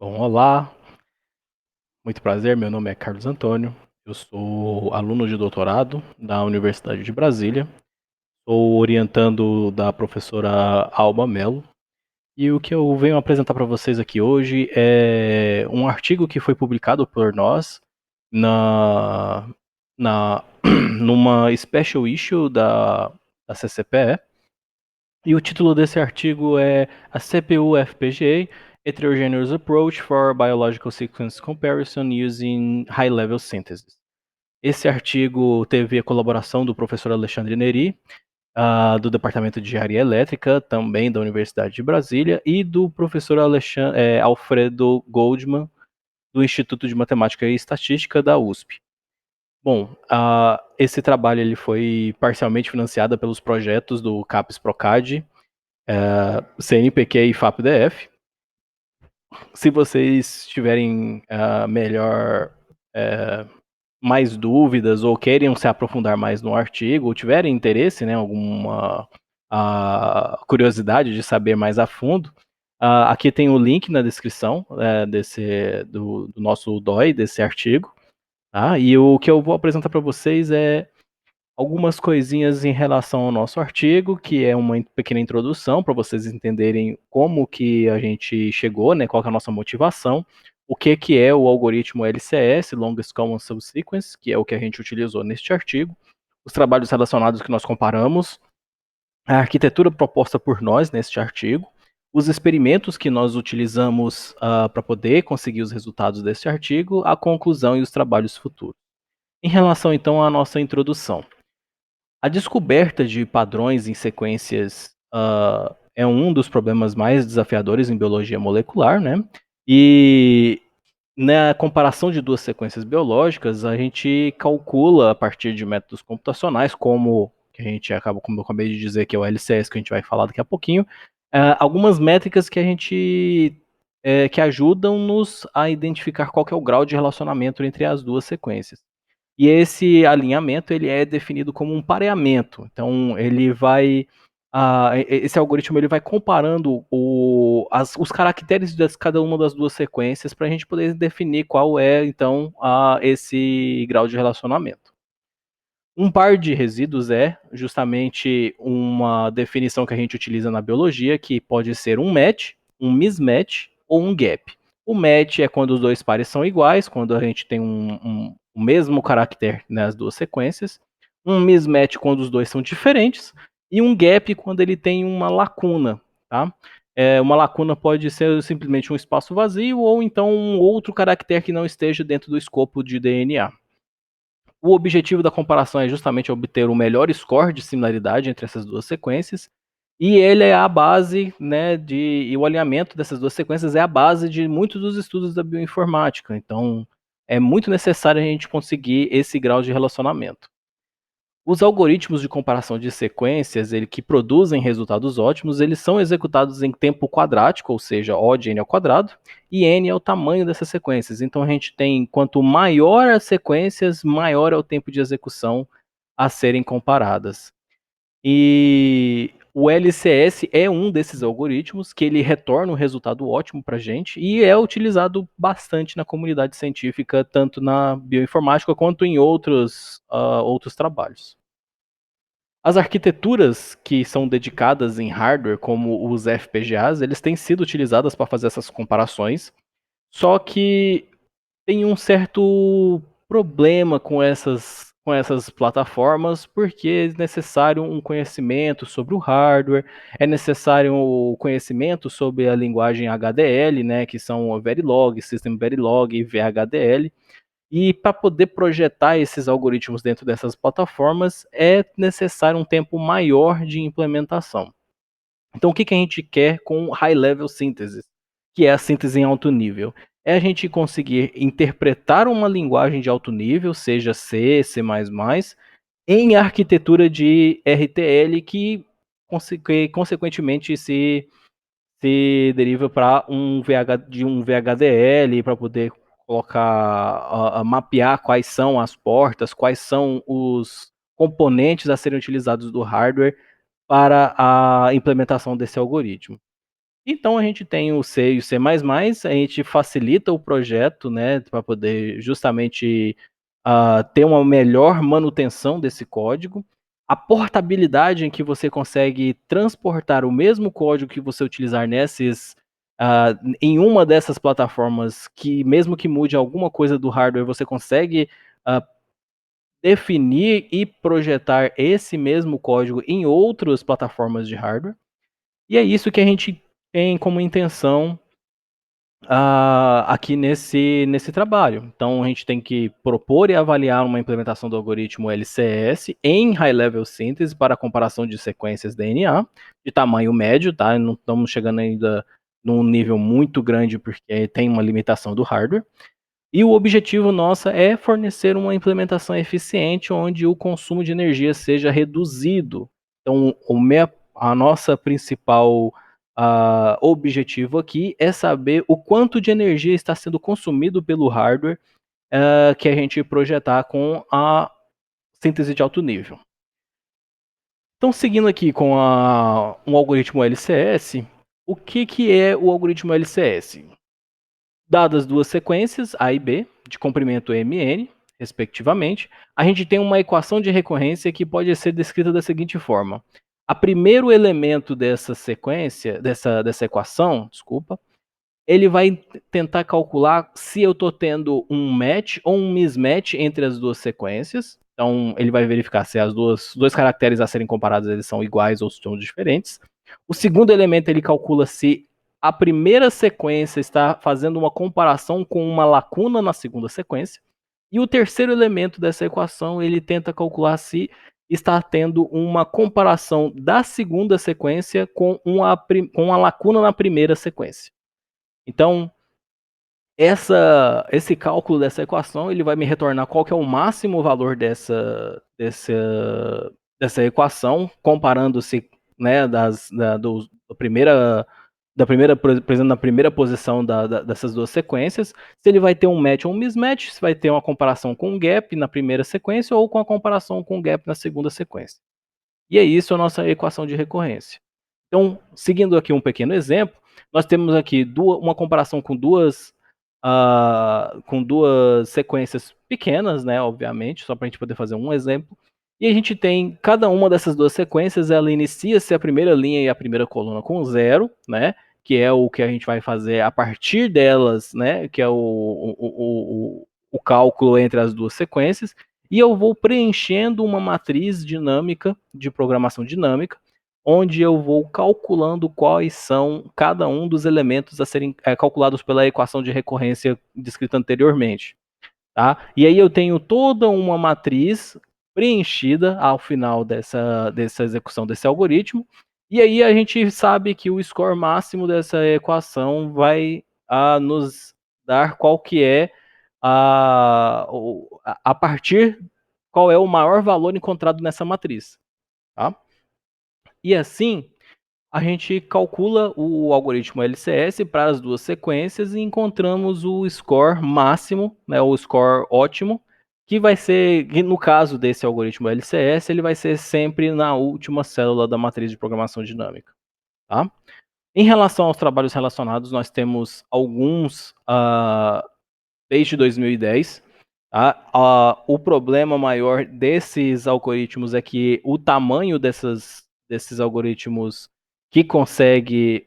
Bom, olá, muito prazer. Meu nome é Carlos Antônio. Eu sou aluno de doutorado da Universidade de Brasília. Sou orientando da professora Alba Mello. E o que eu venho apresentar para vocês aqui hoje é um artigo que foi publicado por nós na, numa special issue da CCPE. E o título desse artigo é A CPU-FPGA Heterogeneous Approach for Biological Sequence Comparison Using High-Level Synthesis. Esse artigo teve a colaboração do professor Alexandre Neri, do Departamento de Engenharia Elétrica, também da Universidade de Brasília, e do professor Alfredo Goldman, do Instituto de Matemática e Estatística da USP. Bom, esse trabalho ele foi parcialmente financiado pelos projetos do CAPES-Procad, CNPq e FAPDF. Se vocês tiverem mais dúvidas ou querem se aprofundar mais no artigo, ou tiverem interesse, né, alguma curiosidade de saber mais a fundo, aqui tem o link na descrição do nosso DOI, desse artigo. Tá? E o que eu vou apresentar para vocês é algumas coisinhas em relação ao nosso artigo, que é uma pequena introdução para vocês entenderem como que a gente chegou, né, qual que é a nossa motivação, o que é o algoritmo LCS, Longest Common Subsequence, que é o que a gente utilizou neste artigo, os trabalhos relacionados que nós comparamos, a arquitetura proposta por nós neste artigo, os experimentos que nós utilizamos para poder conseguir os resultados deste artigo, a conclusão e os trabalhos futuros. Em relação, então, à nossa introdução. A descoberta de padrões em sequências é um dos problemas mais desafiadores em biologia molecular, né? E na comparação de duas sequências biológicas, a gente calcula a partir de métodos computacionais, como que a gente acaba, como eu acabei de dizer, que é o LCS, que a gente vai falar daqui a pouquinho, algumas métricas que a gente que ajudam-nos a identificar qual que é o grau de relacionamento entre as duas sequências. E esse alinhamento ele é definido como um pareamento. Então ele vai esse algoritmo ele vai comparando os caracteres de cada uma das duas sequências para a gente poder definir qual é então esse grau de relacionamento. Um par de resíduos é justamente uma definição que a gente utiliza na biologia, que pode ser um match, um mismatch ou um gap. O match é quando os dois pares são iguais, quando a gente tem o mesmo caractere nas duas sequências. Um mismatch quando os dois são diferentes. E um gap quando ele tem uma lacuna. Tá? Uma lacuna pode ser simplesmente um espaço vazio ou então um outro caractere que não esteja dentro do escopo de DNA. O objetivo da comparação é justamente obter o melhor score de similaridade entre essas duas sequências, e ele é a base, né, e o alinhamento dessas duas sequências é a base de muitos dos estudos da bioinformática. Então, é muito necessário a gente conseguir esse grau de relacionamento. Os algoritmos de comparação de sequências, que produzem resultados ótimos, eles são executados em tempo quadrático, ou seja, O de n ao quadrado, e n é o tamanho dessas sequências. Então a gente tem, quanto maior as sequências, maior é o tempo de execução a serem comparadas. E o LCS é um desses algoritmos que ele retorna um resultado ótimo para a gente e é utilizado bastante na comunidade científica, tanto na bioinformática quanto em outros trabalhos. As arquiteturas que são dedicadas em hardware, como os FPGAs, eles têm sido utilizadas para fazer essas comparações, só que tem um certo problema com essas plataformas, porque é necessário um conhecimento sobre o hardware, é necessário o conhecimento sobre a linguagem HDL, né, que são o Verilog, System Verilog e VHDL, e para poder projetar esses algoritmos dentro dessas plataformas é necessário um tempo maior de implementação. Então, o que que a gente quer com High Level Synthesis, que é a síntese em alto nível? É a gente conseguir interpretar uma linguagem de alto nível, seja C, C++, em arquitetura de RTL que consequentemente se deriva para de um VHDL para poder colocar, mapear quais são as portas, quais são os componentes a serem utilizados do hardware para a implementação desse algoritmo. Então a gente tem o C e o C++, a gente facilita o projeto, né, para poder justamente ter uma melhor manutenção desse código. A portabilidade em que você consegue transportar o mesmo código que você utilizar em uma dessas plataformas, que mesmo que mude alguma coisa do hardware, você consegue ah, definir e projetar esse mesmo código em outras plataformas de hardware. E é isso que a gente tem como intenção aqui nesse trabalho. Então, a gente tem que propor e avaliar uma implementação do algoritmo LCS em High Level Synthesis para comparação de sequências DNA de tamanho médio, tá? Não estamos chegando ainda num nível muito grande porque tem uma limitação do hardware. E o objetivo nosso é fornecer uma implementação eficiente onde o consumo de energia seja reduzido. Então, a nossa principal objetivo aqui é saber o quanto de energia está sendo consumido pelo hardware que a gente projetar com a síntese de alto nível. Então, seguindo aqui com um algoritmo LCS, o que é o algoritmo LCS? Dadas duas sequências, A e B, de comprimento MN, respectivamente, a gente tem uma equação de recorrência que pode ser descrita da seguinte forma. A primeiro elemento dessa sequência, dessa equação, desculpa, ele vai tentar calcular se eu estou tendo um match ou um mismatch entre as duas sequências. Então, ele vai verificar se os dois caracteres a serem comparados eles são iguais ou são diferentes. O segundo elemento, ele calcula se a primeira sequência está fazendo uma comparação com uma lacuna na segunda sequência. E o terceiro elemento dessa equação, ele tenta calcular se está tendo uma comparação da segunda sequência com uma lacuna na primeira sequência. Então, esse cálculo dessa equação ele vai me retornar qual que é o máximo valor dessa equação, comparando-se, né, da primeira, por exemplo, na primeira posição dessas duas sequências, se ele vai ter um match ou um mismatch, se vai ter uma comparação com um gap na primeira sequência ou com a comparação com um gap na segunda sequência. E é isso a nossa equação de recorrência. Então, seguindo aqui um pequeno exemplo, nós temos aqui uma comparação com duas sequências pequenas, né, obviamente, só para a gente poder fazer um exemplo. E a gente tem cada uma dessas duas sequências, ela inicia-se a primeira linha e a primeira coluna com zero, né, que é o que a gente vai fazer a partir delas, né, que é o cálculo entre as duas sequências. E eu vou preenchendo uma matriz dinâmica de programação dinâmica, onde eu vou calculando quais são cada um dos elementos a serem calculados pela equação de recorrência descrita anteriormente. Tá? E aí eu tenho toda uma matriz preenchida ao final dessa execução desse algoritmo, e aí a gente sabe que o score máximo dessa equação vai nos dar qual que é a partir qual é o maior valor encontrado nessa matriz. Tá? E assim, a gente calcula o algoritmo LCS para as duas sequências e encontramos o score máximo, né, o score ótimo, que vai ser, no caso desse algoritmo LCS, ele vai ser sempre na última célula da matriz de programação dinâmica. Tá? Em relação aos trabalhos relacionados, nós temos alguns desde 2010. Tá? O problema maior desses algoritmos é que o tamanho desses algoritmos que consegue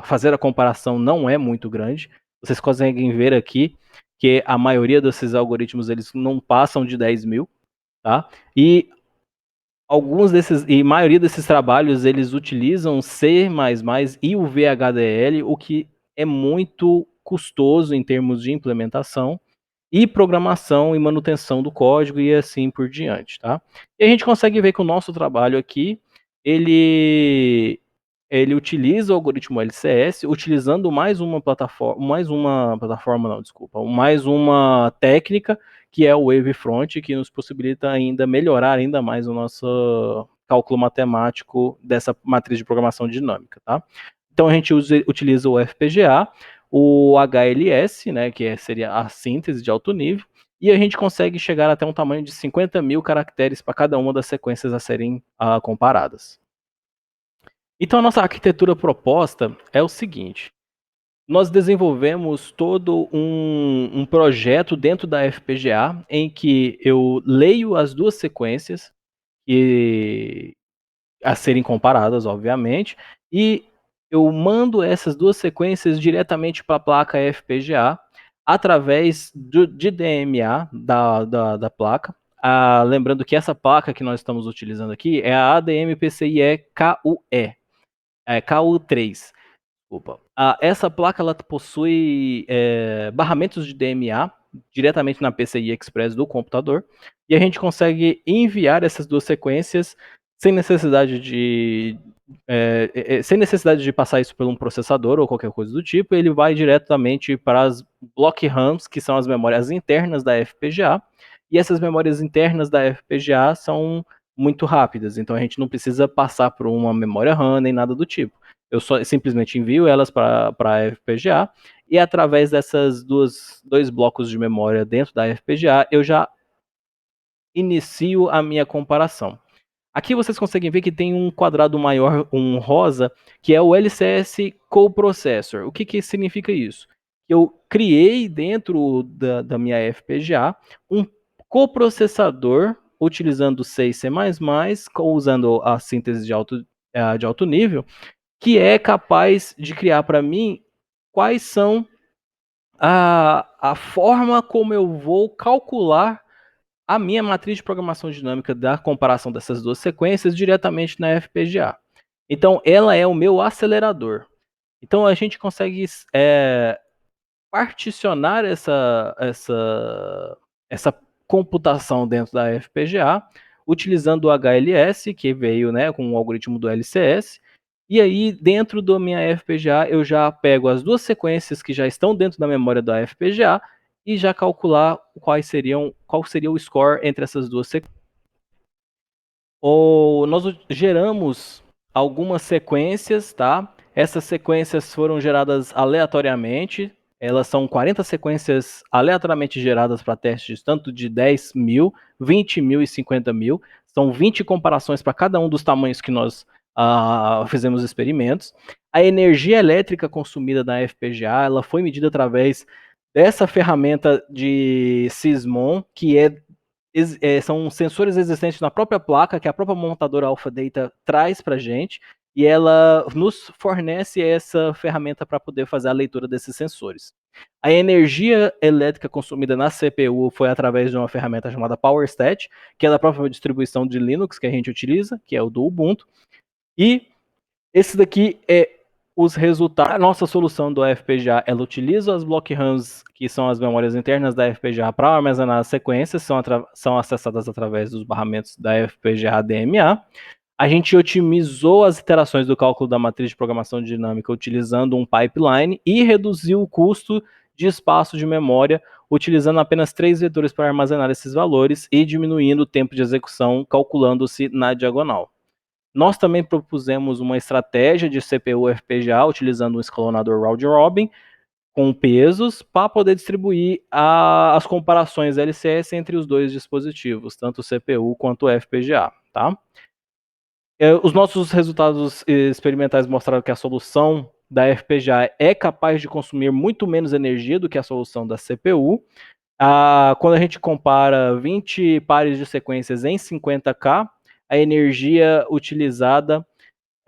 fazer a comparação não é muito grande. Vocês conseguem ver aqui que a maioria desses algoritmos eles não passam de 10 mil. Tá? E a maioria desses trabalhos eles utilizam C++ e o VHDL, o que é muito custoso em termos de implementação e programação e manutenção do código e assim por diante, tá? E a gente consegue ver que o nosso trabalho aqui, ele utiliza o algoritmo LCS, utilizando mais uma técnica, que é o Wavefront, que nos possibilita ainda melhorar ainda mais o nosso cálculo matemático dessa matriz de programação dinâmica, tá? Então a gente utiliza o FPGA, o HLS, né, seria a síntese de alto nível, e a gente consegue chegar até um tamanho de 50 mil caracteres para cada uma das sequências a serem comparadas. Então a nossa arquitetura proposta é o seguinte: nós desenvolvemos todo um projeto dentro da FPGA em que eu leio as duas sequências e a serem comparadas, obviamente, e eu mando essas duas sequências diretamente para a placa FPGA através de DMA da placa. Lembrando que essa placa que nós estamos utilizando aqui é a ADM PCIe KUE, KU3. Desculpa. Essa placa ela possui barramentos de DMA diretamente na PCI Express do computador e a gente consegue enviar essas duas sequências sem necessidade sem necessidade de passar isso por um processador ou qualquer coisa do tipo. Ele vai diretamente para as block RAMs, que são as memórias internas da FPGA, e essas memórias internas da FPGA são muito rápidas, então a gente não precisa passar por uma memória RAM nem nada do tipo. Eu só simplesmente envio elas para a FPGA e através dessas dois blocos de memória dentro da FPGA eu já inicio a minha comparação. Aqui vocês conseguem ver que tem um quadrado maior, um rosa, que é o LCS Coprocessor. O que significa isso? Eu criei dentro da minha FPGA um coprocessador utilizando C e C++, usando a síntese de alto nível, que é capaz de criar para mim quais são a forma como eu vou calcular a minha matriz de programação dinâmica da comparação dessas duas sequências diretamente na FPGA. Então, ela é o meu acelerador. Então, a gente consegue particionar essa computação dentro da FPGA, utilizando o HLS, que veio, né, com o algoritmo do LCS, e aí dentro da minha FPGA eu já pego as duas sequências que já estão dentro da memória da FPGA e já calcular qual seria o score entre essas duas sequências. Nós geramos algumas sequências, tá? Essas sequências foram geradas aleatoriamente. Elas são 40 sequências aleatoriamente geradas para testes tanto de 10.000, 20.000 e 50.000. São 20 comparações para cada um dos tamanhos que nós fizemos experimentos. A energia elétrica consumida na FPGA ela foi medida através dessa ferramenta de Sysmon, que são sensores existentes na própria placa, que a própria montadora Alpha Data traz para a gente, e ela nos fornece essa ferramenta para poder fazer a leitura desses sensores. A energia elétrica consumida na CPU foi através de uma ferramenta chamada PowerStat, que é da própria distribuição de Linux que a gente utiliza, que é o do Ubuntu, e esse daqui é os resultados. A nossa solução do FPGA, ela utiliza as block RAMs, que são as memórias internas da FPGA, para armazenar as sequências, são acessadas através dos barramentos da FPGA DMA. A gente otimizou as iterações do cálculo da matriz de programação dinâmica utilizando um pipeline e reduziu o custo de espaço de memória utilizando apenas 3 vetores para armazenar esses valores e diminuindo o tempo de execução calculando-se na diagonal. Nós também propusemos uma estratégia de CPU FPGA utilizando um escalonador round robin com pesos para poder distribuir as comparações LCS entre os dois dispositivos, tanto o CPU quanto o FPGA, tá? Os nossos resultados experimentais mostraram que a solução da FPGA é capaz de consumir muito menos energia do que a solução da CPU. Quando a gente compara 20 pares de sequências em 50K, a energia utilizada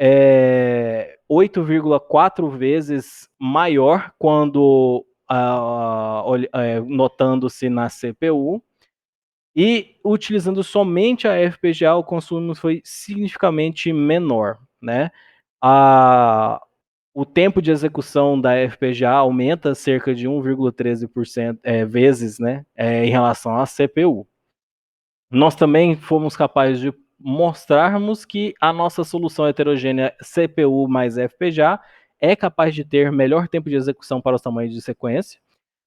é 8,4 vezes maior quando notando-se na CPU. E utilizando somente a FPGA, o consumo foi significativamente menor, né? O tempo de execução da FPGA aumenta cerca de 1,13% vezes, né, em relação à CPU. Nós também fomos capazes de mostrarmos que a nossa solução heterogênea CPU mais FPGA é capaz de ter melhor tempo de execução para os tamanhos de sequência,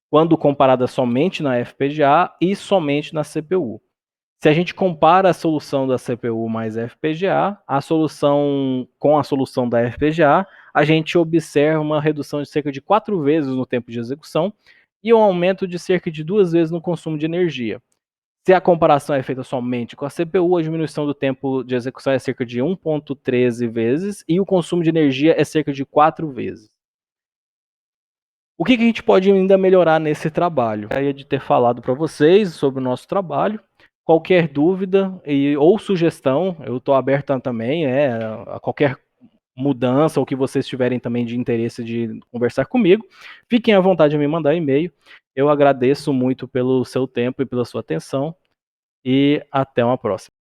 quando comparada somente na FPGA e somente na CPU. Se a gente compara a solução da CPU mais FPGA, a solução com a solução da FPGA, a gente observa uma redução de cerca de 4 vezes no tempo de execução e um aumento de cerca de 2 vezes no consumo de energia. Se a comparação é feita somente com a CPU, a diminuição do tempo de execução é cerca de 1,13 vezes e o consumo de energia é cerca de 4 vezes. O que a gente pode ainda melhorar nesse trabalho? Gostaria de ter falado para vocês sobre o nosso trabalho. Qualquer dúvida ou sugestão, eu estou aberto também a qualquer mudança ou que vocês tiverem também de interesse de conversar comigo. Fiquem à vontade de me mandar e-mail. Eu agradeço muito pelo seu tempo e pela sua atenção e até uma próxima.